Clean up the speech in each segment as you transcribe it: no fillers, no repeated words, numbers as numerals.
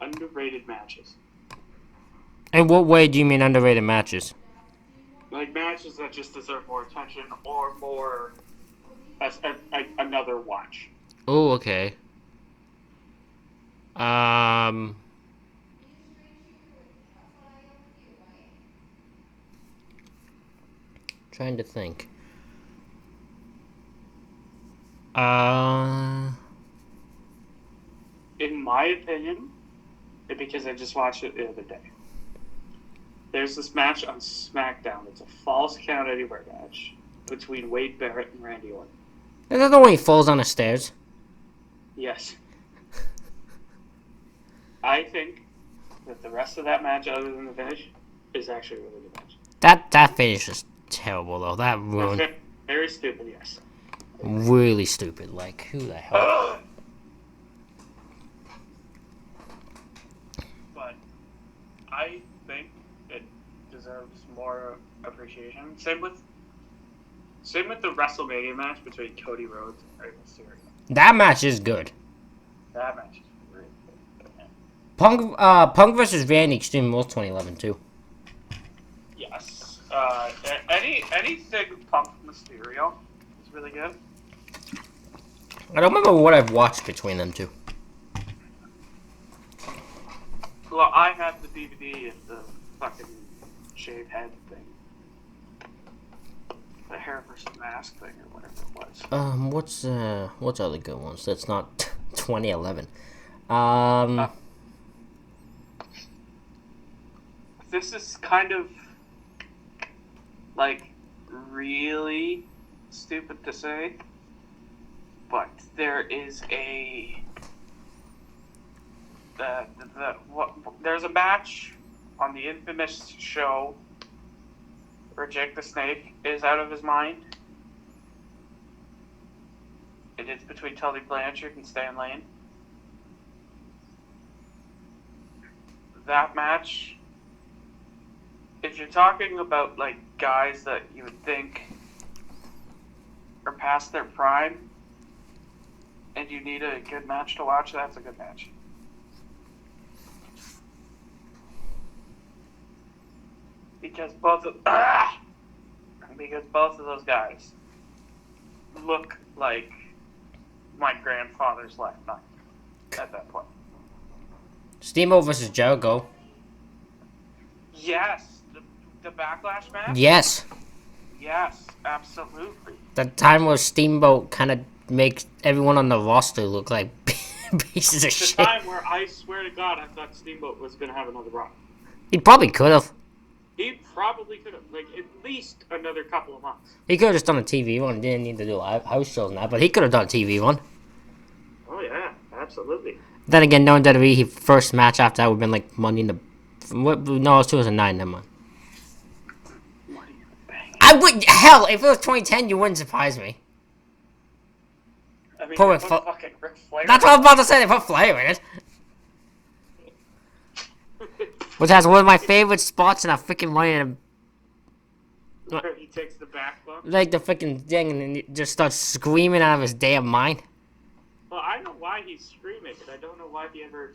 underrated matches. In what way do you mean underrated matches? Like matches that just deserve more attention or more another watch. Oh, okay. Um, trying to think. Uh, In my opinion, because I just watched it the other day. There's this match on SmackDown. It's a Falls Count Anywhere match between Wade Barrett and Randy Orton. is that the one he falls on the stairs? Yes. I think that the rest of that match, other than the finish, is actually a really good match. That finish is terrible though. That ruined. Very stupid, yes. Really stupid. Like, who the hell? But I think it deserves more appreciation. Same with the WrestleMania match between Cody Rhodes and Rey Mysterio. That match is good. That match is really good. Punk versus Randy Extreme Rules 2011 too. Yes. Anything Punk Mysterio is really good. I don't remember what I've watched between them two. Well, I have the DVD and the fucking shaved head thing. The hair versus mask thing or whatever it was. What's other good ones? That's not 2011. This is kind of like really stupid to say, but there is there's a match on the infamous show where Jake the Snake is out of his mind. It is between Tully Blanchard and Stan Lane. That match, if you're talking about like guys that you would think are past their prime and you need a good match to watch, that's a good match. Because both of those guys look like my grandfather's left nut at that point. Steamboat versus Jericho. Yes, the Backlash match. Yes. Yes, absolutely. The time where Steamboat kind of makes everyone on the roster look like pieces of shit. The time where I swear to God I thought Steamboat was going to have another run. He probably could have. He probably could have, like, at least another couple of months. He could have just done a TV one. Didn't need to do house shows and that, but he could have done a TV one. Oh, yeah, absolutely. Then again, knowing WWE, his first match after that would have been like Money in the... No, it was 2009, never mind. Money in the Bank. I would... Hell, if it was 2010, you wouldn't surprise me. I mean, Put fucking Ric Flair. That's what I was about to say, they put Flair in it. Which has one of my favorite spots in a freaking Money in the... Where he takes the back bump. Like the freaking thing, and then he just starts screaming out of his damn mind. Well, I know why he's screaming, but I don't know why he ever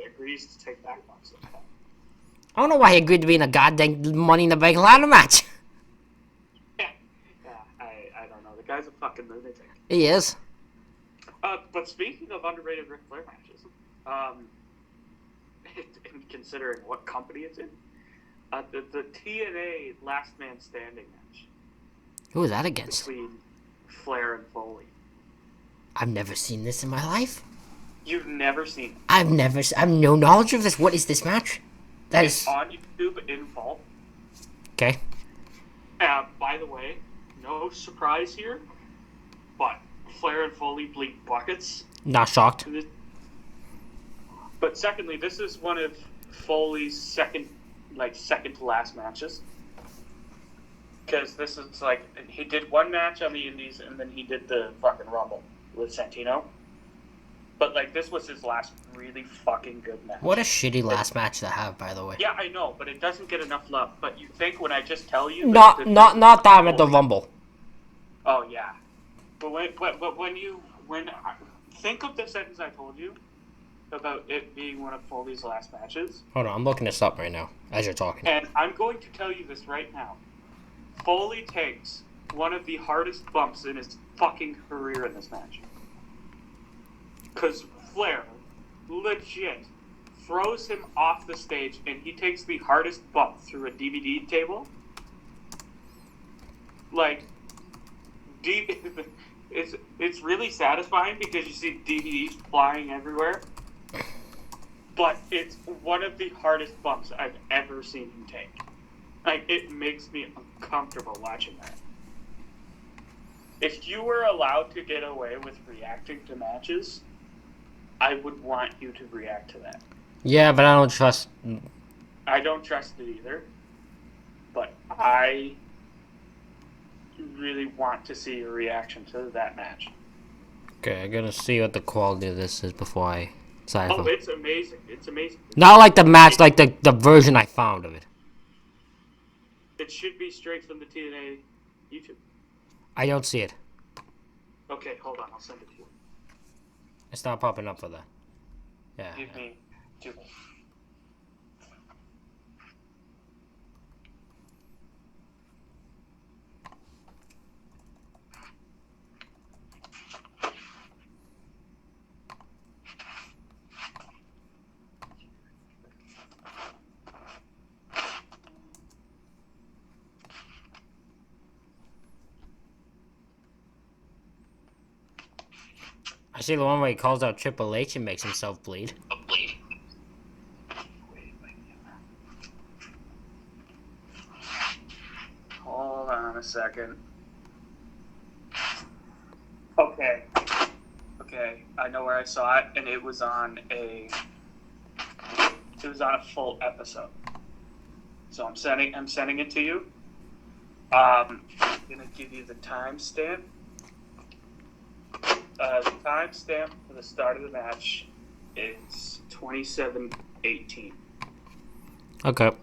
agrees to take back bumps like that. I don't know why he agreed to be in a goddamn Money in the Bank ladder match. Yeah, I don't know. The guy's a fucking lunatic. He is. But speaking of underrated Ric Flair matches, and considering what company it's in, the TNA Last Man Standing match. Who was that against? Between Flair and Foley. I've never seen this in my life. You've never seen it? I have no knowledge of this. What is this match? It's on YouTube in Vault. Okay. By the way, no surprise here, but Flair and Foley bleed buckets. Not shocked. But secondly, this is one of Foley's second to last matches. Because this is like, he did one match on the Indies and then he did the fucking Rumble with Santino. But like, this was his last really fucking good match. What a shitty last match to have, by the way. Yeah, I know, but it doesn't get enough love. But you think when I just tell you... Not that at the Rumble. Oh, yeah. But when think of the sentence I told you, about it being one of Foley's last matches. Hold on, I'm looking this up right now as you're talking. And I'm going to tell you this right now. Foley takes one of the hardest bumps in his fucking career in this match. Because Flair legit throws him off the stage and he takes the hardest bump through a DVD table. Like, it's really satisfying because you see DVDs flying everywhere. But it's one of the hardest bumps I've ever seen him take. Like, it makes me uncomfortable watching that. If you were allowed to get away with reacting to matches, I would want you to react to that. Yeah, but I don't trust... I don't trust it either. But I really want to see your reaction to that match. Okay, I gotta see what the quality of this is before I decide. Oh, it's amazing. It's amazing. Not like the match, like the version I found of it. It should be straight from the TNA YouTube. I don't see it. Okay, hold on. I'll send it to you. It's not popping up for that. Yeah. Give me 2 minutes. I see the one where he calls out Triple H and makes himself bleed. Hold on a second. Okay. Okay, I know where I saw it, and it was on a full episode. So I'm sending it to you. I'm gonna give you the timestamp. The timestamp for the start of the match is 27:18. Okay. If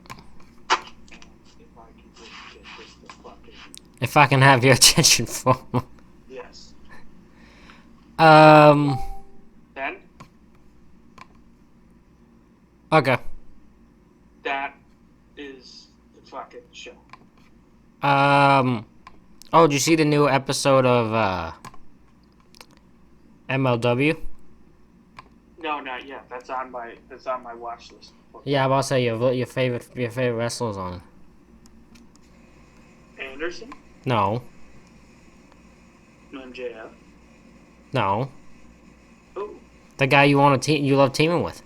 I can just get this to fucking... If I can have your attention for Yes. 10? Okay. That is the fucking show. Oh, did you see the new episode of MLW? No, not yet. That's on my watch list. Yeah, I'm about to say your favorite wrestlers on it. Anderson? No. MJF? No. Oh. The guy you love teaming with.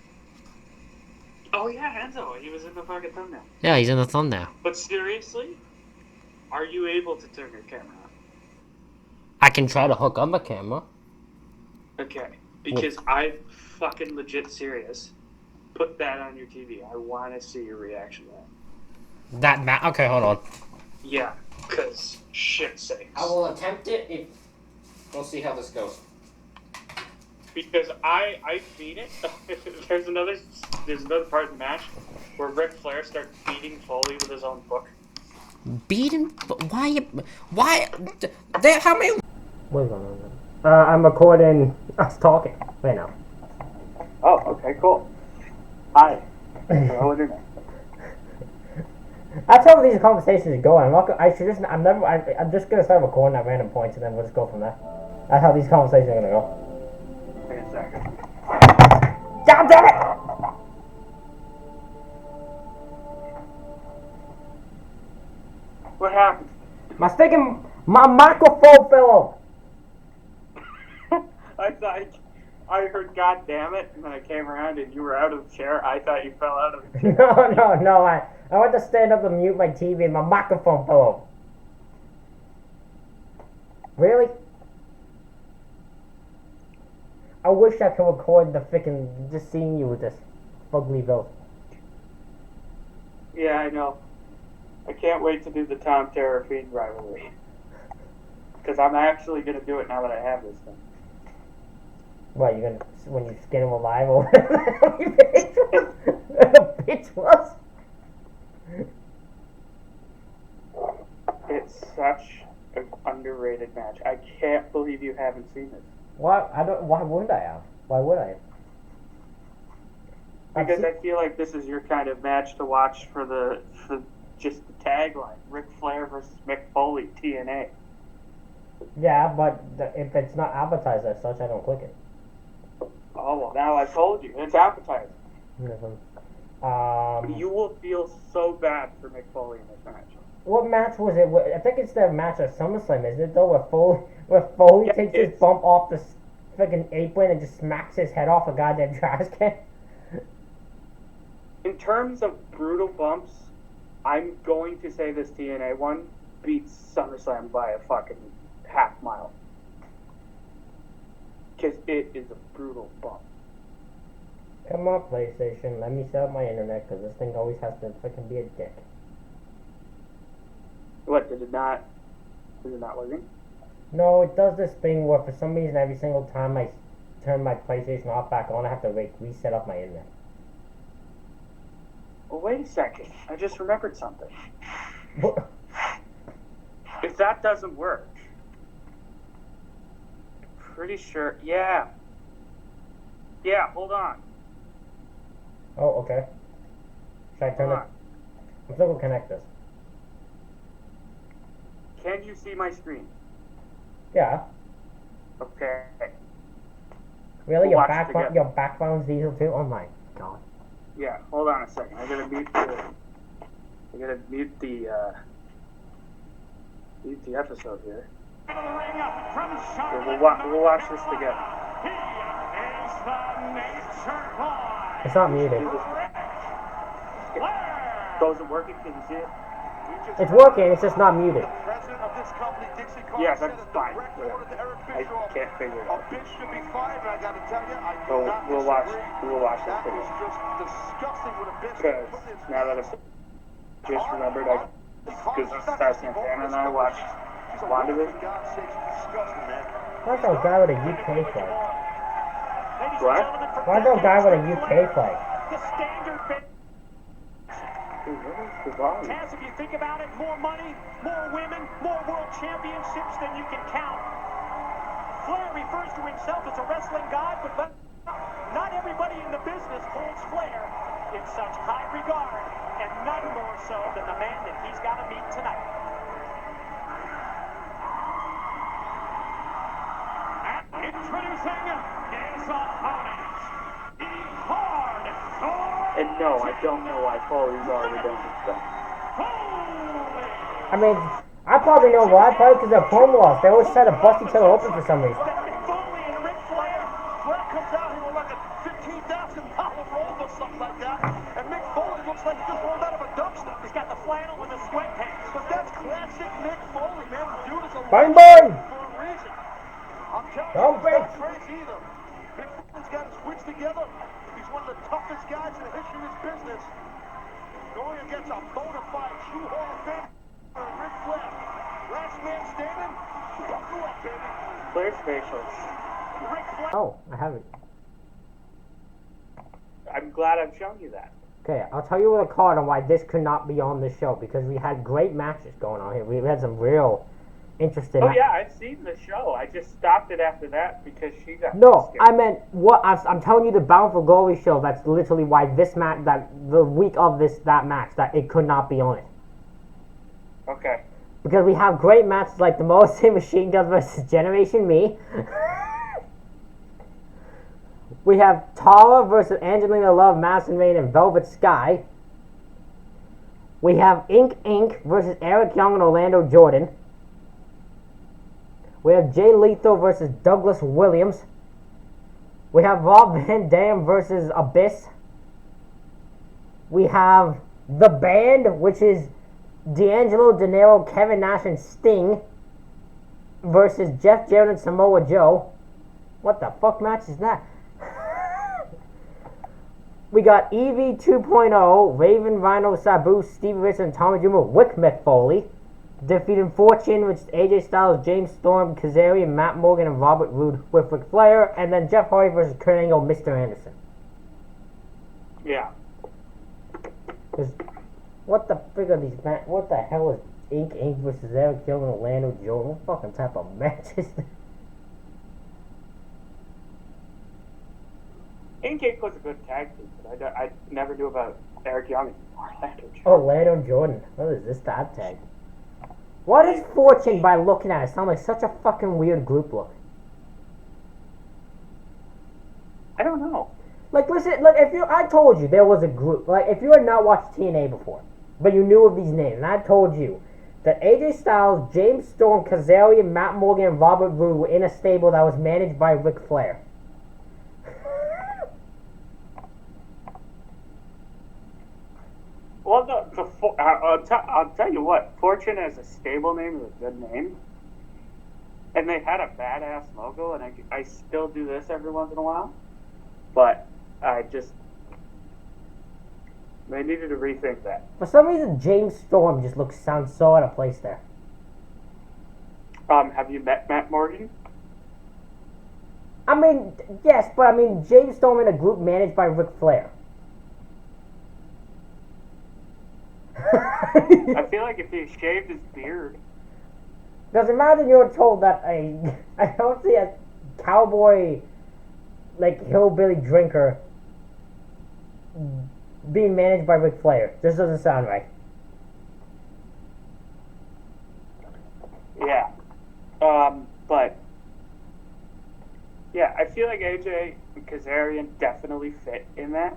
Oh yeah, Enzo. He was in the fucking thumbnail. Yeah, he's in the thumbnail. But seriously, are you able to turn your camera on? I can try to hook up a camera. Okay, because I'm fucking legit serious. Put that on your TV. I want to see your reaction to that. Okay, hold on. Yeah, because shit sakes. I will attempt it. We'll see how this goes. Because I beat it. There's another part of the match where Ric Flair starts beating Foley with his own book. Beating? Why? How many? What's going on? I'm recording us talking right now. Oh, okay, cool. Hi. That's how these conversations go. I'm just gonna start recording at random points and then we'll just go from there. That's how these conversations are gonna go. Wait a second. God damn it! What happened? My microphone fell off. I heard "God damn it," and then I came around and you were out of the chair. I thought you fell out of the chair. No. I went to stand up and mute my TV and my microphone fell off. Really? I wish I could record the freaking just seeing you with this ugly belt. Yeah, I know. I can't wait to do the Tom Terror feed rivalry. Because I'm actually going to do it now that I have this thing. What, you're gonna, when you skin him alive or the bitch was? It's such an underrated match. I can't believe you haven't seen it. Why? Why wouldn't I have? Why would I? Because I feel like this is your kind of match to watch for just the tagline: Ric Flair versus Mick Foley, TNA. Yeah, but if it's not advertised as such, I don't click it. Oh well, now I told you, it's advertising. You will feel so bad for Mick Foley in this match. What match was it? I think it's their match at SummerSlam, isn't it? Though, where Foley takes his bump off the freaking apron and just smacks his head off a goddamn trash can. In terms of brutal bumps, I'm going to say this TNA one beats SummerSlam by a fucking half mile. Because it is a brutal bump. Come on, PlayStation. Let me set up my internet, because this thing always has to freaking be a dick. What, is it not working? No, it does this thing where for some reason every single time I turn my PlayStation off back on, I have to reset up my internet. Well, wait a second. I just remembered something. What? If that doesn't work, pretty sure. Yeah, hold on. Oh, okay. Should I turn it? I'm still gonna connect this. Can you see my screen? Yeah. Okay. Really? We'll Your background's diesel too? Oh my god. Yeah, hold on a second. I gotta mute the episode here. We'll watch this together. It's not muted. Those are working. Can you see it? It's working. It's just not muted. Yeah, that's fine. I can't figure it out. So we'll watch this video. Because now that I've just remembered, because Star Santana and I watched WandaVision. Why's that guy with a UK flag? What? Why's that guy with a UK flag? The standard bit. Taz, if you think about it, more money, more women, more world championships than you can count. Flair refers to himself as a wrestling god, but not everybody in the business holds Flair in such high regard, and none more so than the man that he's got to meet tonight. Introducing his opponent, the Hardcore. And no, I don't know why Foley's already done this stuff. I mean, I probably know why. Probably because they're promo loss. They always try to bust each other open for some reason. Foley and Ric Flair. Flair comes out here with like a $15,000 roll or something like that, and Mick Foley looks like he just rolled out of a dumpster. He's got the flannel with the sweatpants. But that's classic Mick Foley, man. The dude is a Bang bang! for a reason. I'm telling Don't you, break. he's not crazy either. Mick Foley's got his wits together. He's one of the toughest guys in the history of his business. Going against a bona fide true Hall of Fame, Ric Flair. Last man standing. Buckle up, baby. Flair's facials. Ric Flair. Oh, I have it. I'm glad I've shown you that. Okay, I'll tell you with a card on why this could not be on this show, because we had great matches going on here. We had some real interesting. Oh yeah, I've seen the show. I just stopped it after that because she got. No, scared. I meant what I'm telling you, the Bountiful Glory show. That's literally why this match, that the week of that match, that it could not be on it. Okay. Because we have great matches like the Molesty Machine Gun versus Generation Me. We have Tara versus Angelina Love, Madison Rayne, and Velvet Sky. We have Inc. versus Eric Young and Orlando Jordan. We have Jay Lethal versus Douglas Williams. We have Rob Van Dam versus Abyss. We have The Band, which is D'Angelo, De Niro, Kevin Nash, and Sting versus Jeff Jarrett and Samoa Joe. What the fuck match is that? We got Evie 2.0, Raven, Rhino, Sabu, Stevie Richards, and Tommy Dreamer with Mick Foley. Defeating Fortune, which is AJ Styles, James Storm, Kazarian, Matt Morgan, and Robert Roode with Ric Flair. And then Jeff Hardy versus Kurt Angle, Mr. Anderson. Yeah. What the frig are these matches? What the hell is Inc. versus Eric Young and Orlando Jordan? What fucking type of match is that? and Inc. was a good tag team, but I never knew about Eric Young and Orlando Jordan. Orlando Jordan. What is this dad tag? What is Fortune by looking at it? Sound like such a fucking weird group look. I don't know. Like, listen, like, I told you there was a group, like, if you had not watched TNA before, but you knew of these names, and I told you that AJ Styles, James Storm, Kazarian, Matt Morgan, and Robert Roode were in a stable that was managed by Ric Flair. Well, I'll tell you what. Fortune as a stable name is a good name. And they had a badass logo, and I still do this every once in a while. But they needed to rethink that. For some reason, James Storm just sounds so out of place there. Have you met Matt Morgan? I mean, yes, but I mean, James Storm in a group managed by Ric Flair. I feel like if he shaved his beard. Because imagine you're told that I don't see a cowboy, like, hillbilly drinker being managed by Ric Flair. This doesn't sound right. Yeah. But yeah, I feel like AJ and Kazarian definitely fit in that.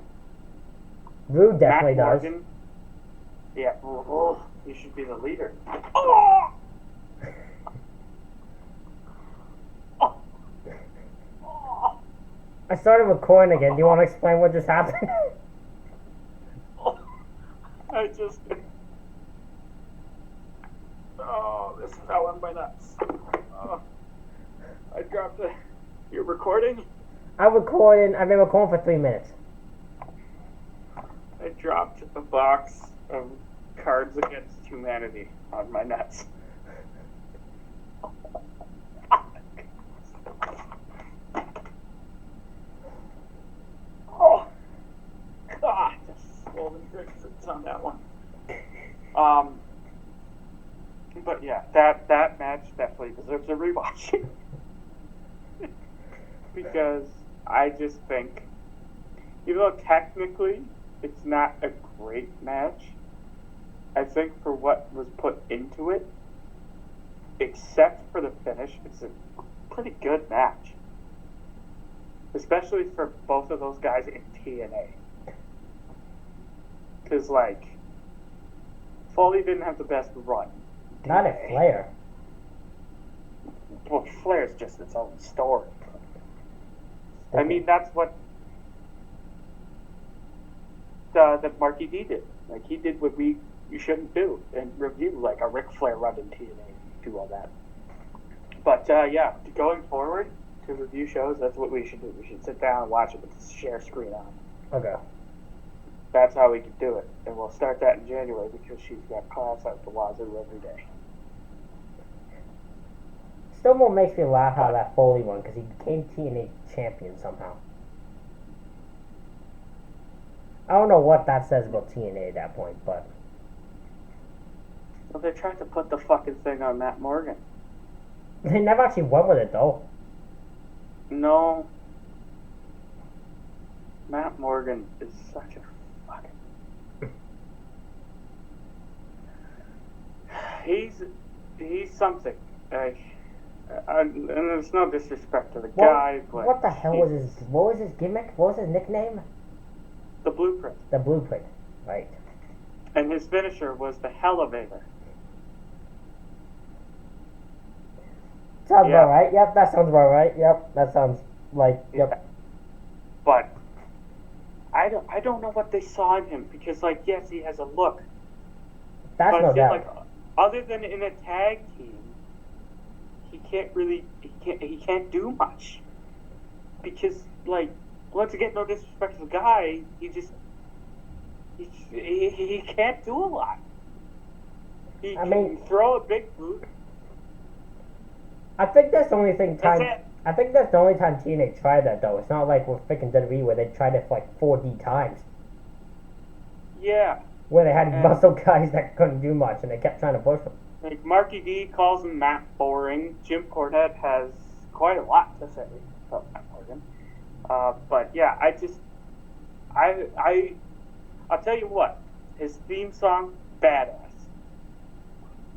Rude definitely Matt does. Morgan, yeah, he should be the leader. Oh! I started recording again. Do you want to explain what just happened? This fell in my nuts. I dropped it. You're recording? I've been recording for 3 minutes. I dropped a box of Cards Against Humanity on my nuts. Oh, God, the swollen grapefruits on that one. But yeah, that match definitely deserves a rewatch. Because I just think, even though technically it's not a great match, I think for what was put into it, except for the finish, it's a pretty good match. Especially for both of those guys in TNA. Because, like, Foley didn't have the best run. Not at Flair. Well, Flair's just its own story. I mean, that's what the Marky D did. Like, he did what you shouldn't do and review, like, a Ric Flair run in TNA, do all that. But, yeah, going forward to review shows, that's what we should do. We should sit down and watch it with the share screen on. Okay. That's how we can do it. And we'll start that in January because she's got class out the wazoo every day. Still more makes me laugh how that Foley won, because he became TNA champion somehow. I don't know what that says about TNA at that point, but... Well, they tried to put the fucking thing on Matt Morgan. They never actually went with it, though. No. Matt Morgan is such a fucking... He's something. And there's no disrespect to the guy, but... What the hell was his... What was his gimmick? What was his nickname? The Blueprint. The Blueprint. Right. And his finisher was the Hellevator. Sounds about right. Yep, that sounds about right. Yep, that sounds like... Yep. Yeah. But... I don't know what they saw in him, because, like, yes, he has a look. That's but no I feel doubt. like, other than in a tag team, he can't do much. Because, like, once again, no disrespect to the guy, he can't do a lot. He can throw a big boot. I think that's the only thing That's it. I think that's the only time TNA tried that, though. It's not like with freaking WWE where they tried it for like 4D times. Yeah. Where they had muscle guys that couldn't do much and they kept trying to push them. Like, Marky D calls him Matt Boring. Jim Cornette has quite a lot to say about Matt Morgan. But yeah, I'll tell you what. His theme song, badass.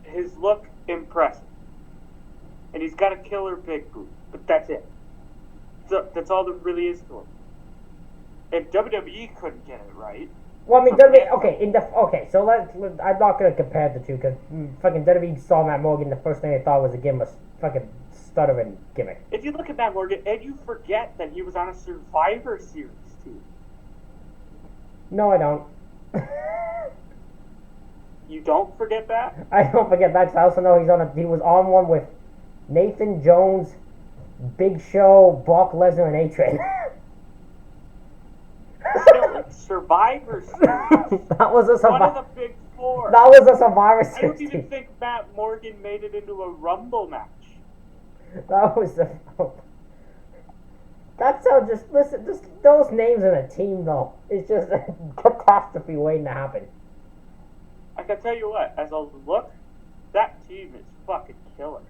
His look, impressive. And he's got a killer big boot, but that's it. So that's all there really is to him. And WWE couldn't get it right. Well, I mean, WWE, so I'm not going to compare the two, because fucking WWE saw Matt Morgan, the first thing they thought was to give him a fucking stuttering gimmick. If you look at Matt Morgan, and you forget that he was on a Survivor Series team. No, I don't. You don't forget that? I don't forget that, 'cause I also know he was on one with Nathan Jones, Big Show, Brock Lesnar, and A-Train. Still, it's Survivor Series. That was a One of the big four. That was a Survivor Series. I don't even think Matt Morgan made it into a Rumble match. That was a... That's how just those names in a team, though. It's just a catastrophe waiting to happen. I can tell you what, as a look, that team is fucking killer.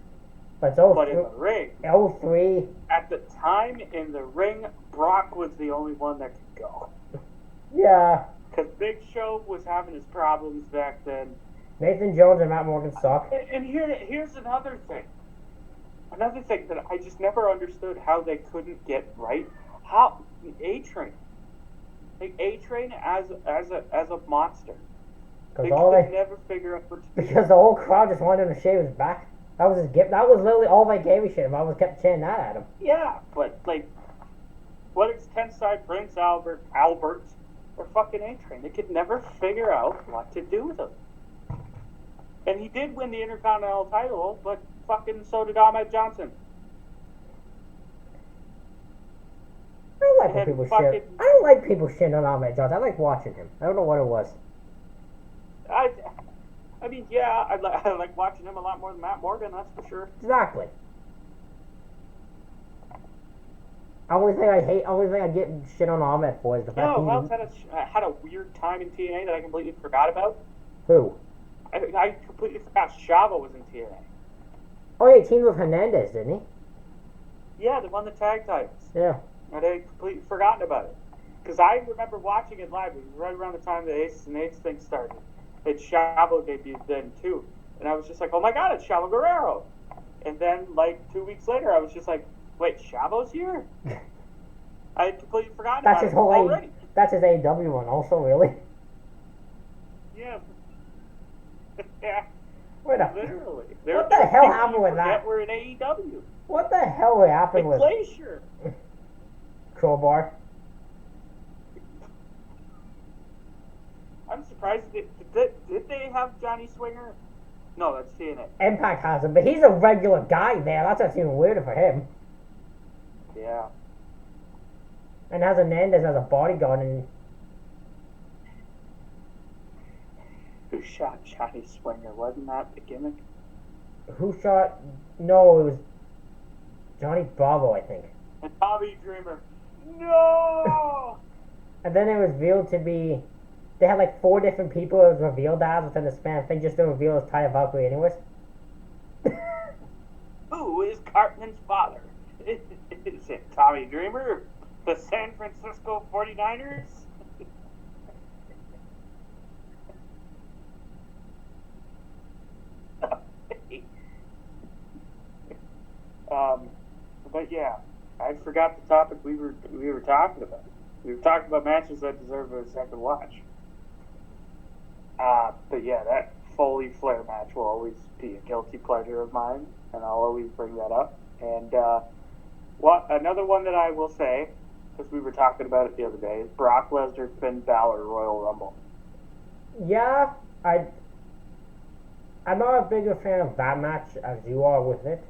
But in the ring, 03. at the time in the ring, Brock was the only one that could go. Yeah. Because Big Show was having his problems back then. Nathan Jones and Matt Morgan suck. And here's another thing. Another thing that I just never understood how they couldn't get right. How A-Train, like A-Train as a monster, they could never figure out what to do. Because the whole crowd just wanted him to shave his back. That was his gift. That was literally all they gave a shit if I was kept chanting that at him. Yeah, but like, whether it's Tensai, Prince Albert, or fucking A-Train, they could never figure out what to do with him. And he did win the Intercontinental title, but fucking so did Ahmed Johnson. I don't like when people shit. I don't like people shitting on Ahmed Johnson. I like watching him. I don't know what it was. I mean, yeah, I like watching him a lot more than Matt Morgan, that's for sure. Exactly. Only thing I get shit on Ahmed for is the fact who else had a weird time in TNA that I completely forgot about? Who? I completely forgot Chavo was in TNA. Oh yeah, he teamed with Hernandez, didn't he? Yeah, they won the tag titles. Yeah. And I completely forgotten about it. Because I remember watching it live. It was right around the time the Aces and Eights thing started. And Chavo debuted then too. And I was just like, oh my god, it's Chavo Guerrero. And then like 2 weeks later, I was just like, wait, Chavo's here? I had completely forgotten about it already. That's his AEW one also, really? Yeah. Yeah. Literally. What the hell happened with that? We're in AEW. What the hell happened with Glacier? Crowbar? I'm surprised. Did they have Johnny Swinger? No, that's TNA. Impact has him, but he's a regular guy there. That's even weirder for him. Yeah. And has Hernandez as a bodyguard and... Who shot Johnny Swinger? Wasn't that the gimmick? Who shot... No, it was Johnny Bravo, I think. And Bobby Dreamer. No! And then it was revealed to be... They had like 4 different people it was revealed as within the span. I think just to reveal as Taya Valkyrie anyways. Who is Cartman's father? Is it Tommy Dreamer? The San Francisco 49ers? But yeah, I forgot the topic we were talking about. We were talking about matches that deserve a second watch. But yeah, that Foley Flair match will always be a guilty pleasure of mine, and I'll always bring that up. And another one that I will say, because we were talking about it the other day, is Brock Lesnar Finn Balor Royal Rumble. Yeah, I'm not a bigger fan of that match as you are with it.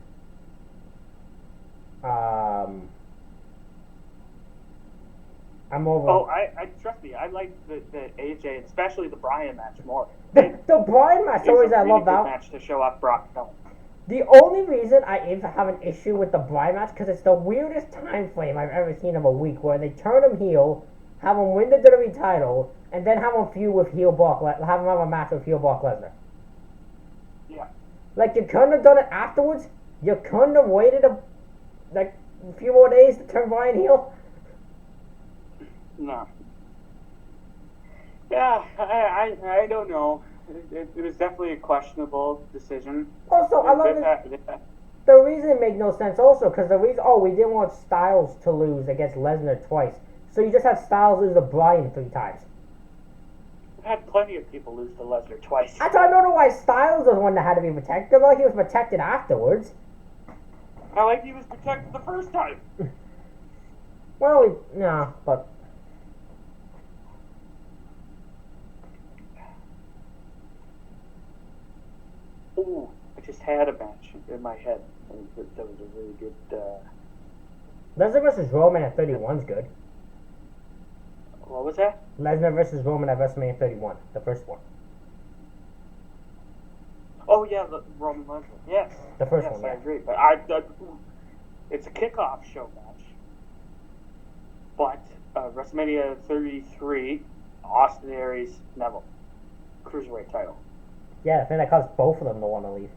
I'm over. Oh, I trust me. I like the AJ, especially the Bryan match more. The Bryan match, always I love that match to show off Brock. The only reason I even have an issue with the Bryan match because it's the weirdest time frame I've ever seen of a week where they turn him heel, have him win the WWE title, and then have him feud with heel Brock, have him have a match with heel Brock Lesnar. Yeah. Like you couldn't have done it afterwards. You couldn't have waited a few more days to turn Bryan heel. No. Yeah, I don't know. It was definitely a questionable decision. Also, I love it. The reason it made no sense also because the reason we didn't want Styles to lose against Lesnar twice, so you just have Styles lose to Bryan 3 times. We've had plenty of people lose to Lesnar twice. I don't know why Styles was the one that had to be protected. Like he was protected afterwards. I like he was protected the first time. Well, no, but ooh, I just had a match in my head. That was a really good. Lesnar versus Roman at 31 is good. What was that? Lesnar versus Roman at WrestleMania 31, the first one. Oh yeah, the Roman Lesnar. Yes. The first yes, one, yeah. I agree. But it's a kickoff show match. But WrestleMania 33, Austin Aries, Neville, cruiserweight title. Yeah, I think that caused both of them to want to leave.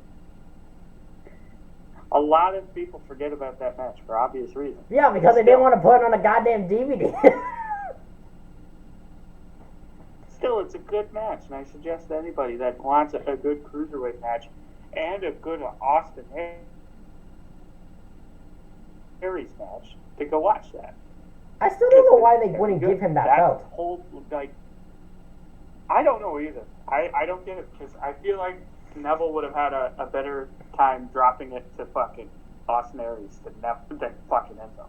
A lot of people forget about that match for obvious reasons. Yeah, because they didn't want to put it on a goddamn DVD. Still, it's a good match, and I suggest to anybody that wants a good cruiserweight match and a good Austin Aries match to go watch that. I still don't know why they wouldn't give him that belt. Whole, like, I don't know either. I don't get it because I feel like Neville would have had a better time dropping it to fucking Austin Aries than fucking Enzo.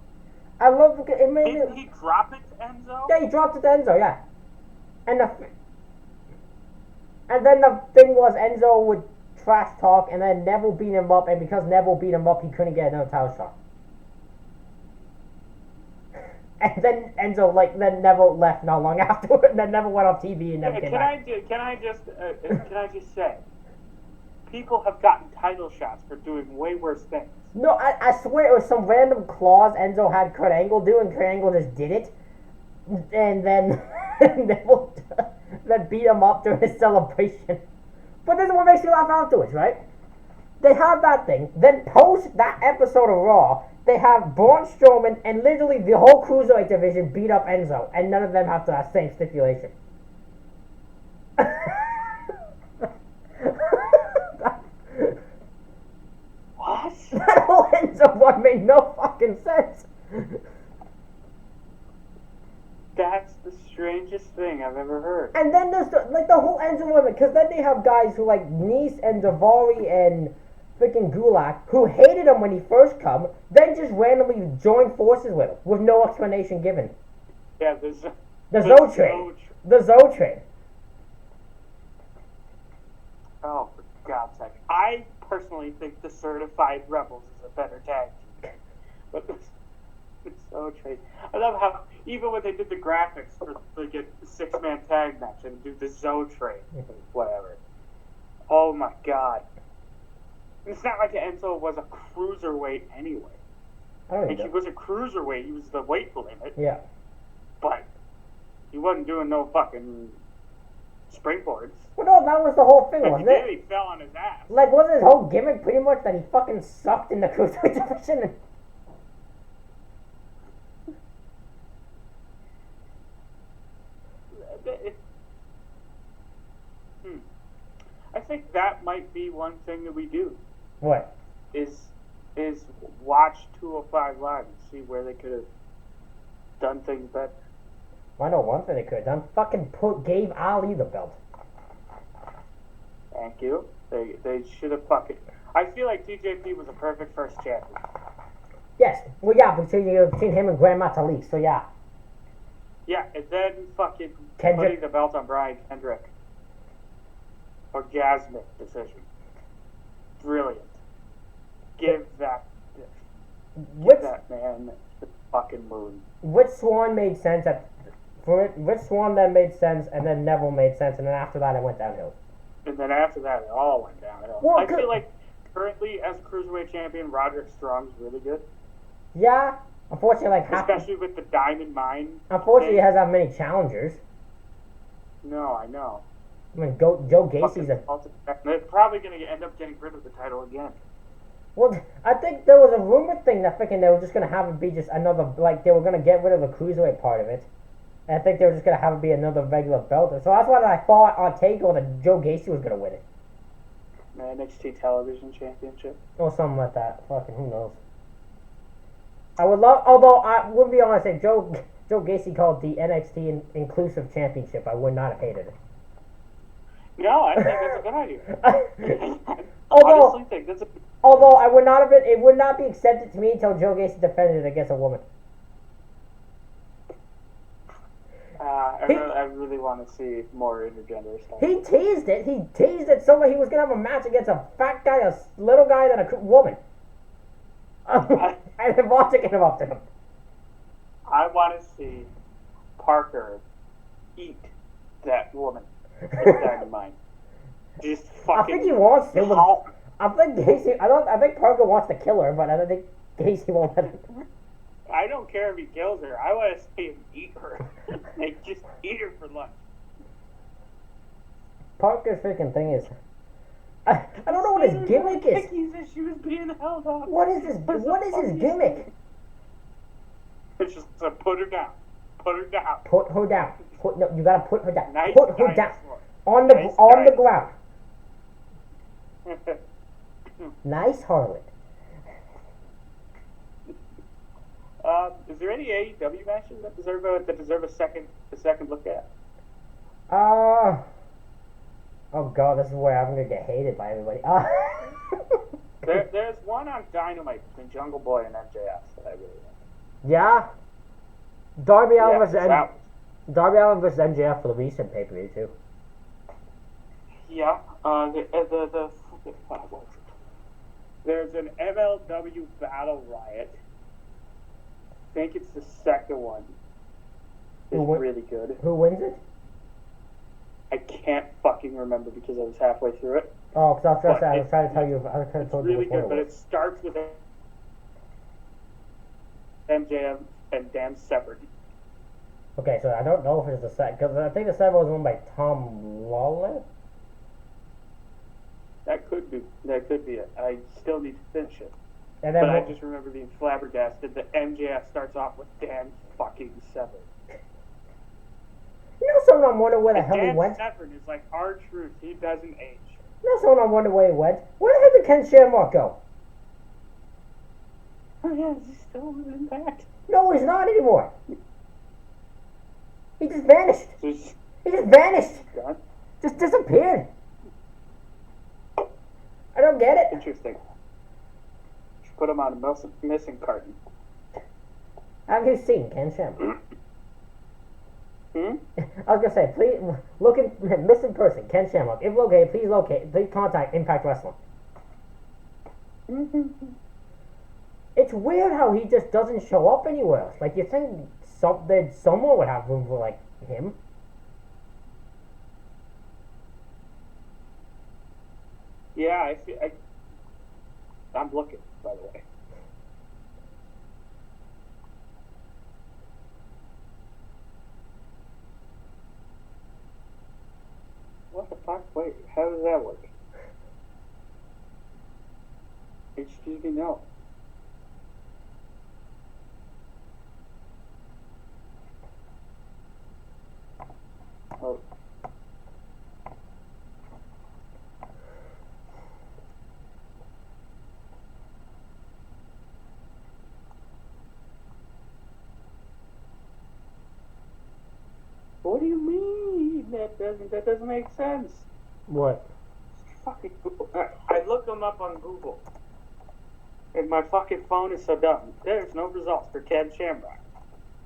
I love it. Made Did he drop it to Enzo? Yeah, he dropped it to Enzo. Yeah, and then the thing was Enzo would trash talk, and then Neville beat him up, and because Neville beat him up, he couldn't get another title shot. And then Enzo, then Neville left not long afterward, and then Neville went on TV and never came back. Can I just say, people have gotten title shots for doing way worse things. No, I swear it was some random clause Enzo had Kurt Angle do, and Kurt Angle just did it. And then Neville then beat him up during his celebration. But this is what makes you laugh afterwards, right? They have that thing. Then post that episode of Raw, they have Braun Strowman and literally the whole Cruiserweight division beat up Enzo, and none of them have that same stipulation. What? That whole Enzo one made no fucking sense. That's the strangest thing I've ever heard. And then there's the whole Enzo woman, because then they have guys who like Nice and Daivari and freaking Gulak who hated him when he first come, then just randomly joined forces with him with no explanation given. Yeah, the Zo Train. The Zo Train. Oh, for God's sake! I personally think the Certified Rebels is a better tag team. But the Zo Train. I love how even when they did the graphics for like a 6-man tag match and do the Zo Train, whatever. Oh my God. It's not like Enzo was a cruiserweight anyway. Like he was a cruiserweight, he was the weight limit. Yeah. But he wasn't doing no fucking springboards. Well, no, that was the whole thing, wasn't it? He fell on his ass. Like, wasn't his whole gimmick pretty much that he fucking sucked in the cruiserweight division? I think that might be one thing that we do. What? Is watch 205 Live and see where they could have done things better. I know one thing they could have done. Fucking gave Ali the belt. Thank you. They should have fucking... I feel like TJP was a perfect first champion. Yes. Well, yeah, between him and Grand Metalik, so yeah. Yeah, and then fucking Kendrick. putting the belt on Brian Kendrick. Orgasmic decision. Brilliant. Give that man the fucking moon. Rich Swann made sense Rich Swann then made sense, and then Neville made sense, and then after that it went downhill. And then after that it all went downhill. Well, I feel like currently as Cruiserweight champion, Roderick Strong's really good. Yeah. Unfortunately, especially with the Diamond Mine. Unfortunately, he has that many challengers. No, I know. I mean, Joe Gacy's they're probably going to end up getting rid of the title again. Well, I think there was a rumor thing that freaking they were just going to have it be just another, like, they were going to get rid of the Cruiserweight part of it. I think they were just gonna have it be another regular belt. So that's why I thought on Takeover that Joe Gacy was gonna win it. NXT Television Championship. Or something like that. Fucking who knows. I would love, although I would be honest, if Joe Gacy called the NXT Inclusive Championship, I would not have hated it. No, I think that's a good idea. although, honestly think that's a... although I would not have been, it would not be accepted to me until Joe Gacy defended it against a woman. I really want to see more intergender stuff. He teased it. He teased it so that he was gonna have a match against a fat guy, a little guy, and a woman. And then Vontae interrupted him. I want to see Parker eat that woman. Keep that in mind. Just fucking. I think he wants to. But I think Gacy. I think Parker wants to kill her, but I don't think Gacy won't let him. I don't care if he kills her. I want to see him eat her. Like, just eat her for lunch. Parker's freaking thing is. I don't know what his gimmick is. That she was being held up. What is this? What is his gimmick? It's just put her down. Put her down. Put her down. No, you gotta put her down. Nice put her down dinosaur. on the Nice on the dinosaur. ground. Nice harlot. Is there any AEW matches that deserve a second look at? Oh god, this is where I'm gonna get hated by everybody. There's one on Dynamite between Jungle Boy and MJF that I really like. Yeah. Darby Allin versus that Darby Allin versus MJF for the recent pay-per-view too. Yeah. There's an MLW Battle Riot. I think it's the second one. It's really good. Who wins it? I can't fucking remember because I was halfway through it. Oh, because I was trying to tell you. I was trying to tell you It's really which one good, but it it starts with MJF and Dan Severn. Okay, so I don't know if it's the second, because I think the second was won by Tom Lawler. That could be it. I still need to finish it. And then But I just remember being flabbergasted that MJF starts off with Dan fucking Severn. You know someone I'm wondering where the hell he Dan went? Severn is like R-Truth. He doesn't age. You know someone I'm wondering where he went? Where the hell did Ken Shamrock go? Oh yeah, is he still in Impact? No, he's not anymore. He just vanished. So he's He just vanished. gone? Just disappeared. I don't get it. Interesting. Should put him on a missing carton. Have you seen Ken Shamrock? Hmm? I was gonna say, please look at missing person, Ken Shamrock. If located, please contact Impact Wrestling. It's weird how he just doesn't show up anywhere else. Like, you think someone would have room for, like, him. Yeah, I'm looking, by the way. What the fuck? Wait, how does that work? Excuse me, no. Oh. What do you mean? That doesn't make sense. What? Fucking Google. I looked them up on Google. And my fucking phone is so dumb. There's no results for Ken Shamrock.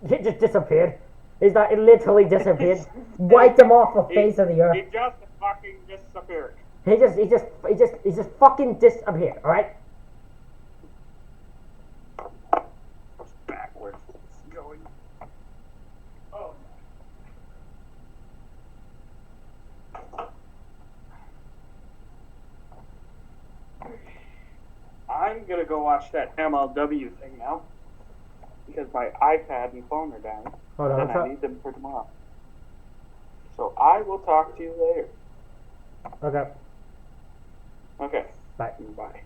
He just disappeared. It literally disappeared. Wiped him off the face of the He earth. just fucking disappeared. He just fucking disappeared, alright? Backwards. It's going. Oh. I'm gonna go watch that MLW thing now. Because my iPad and phone are down. Hold on, And I need them for tomorrow. So I will talk to you later. Okay. Okay. Bye. Bye.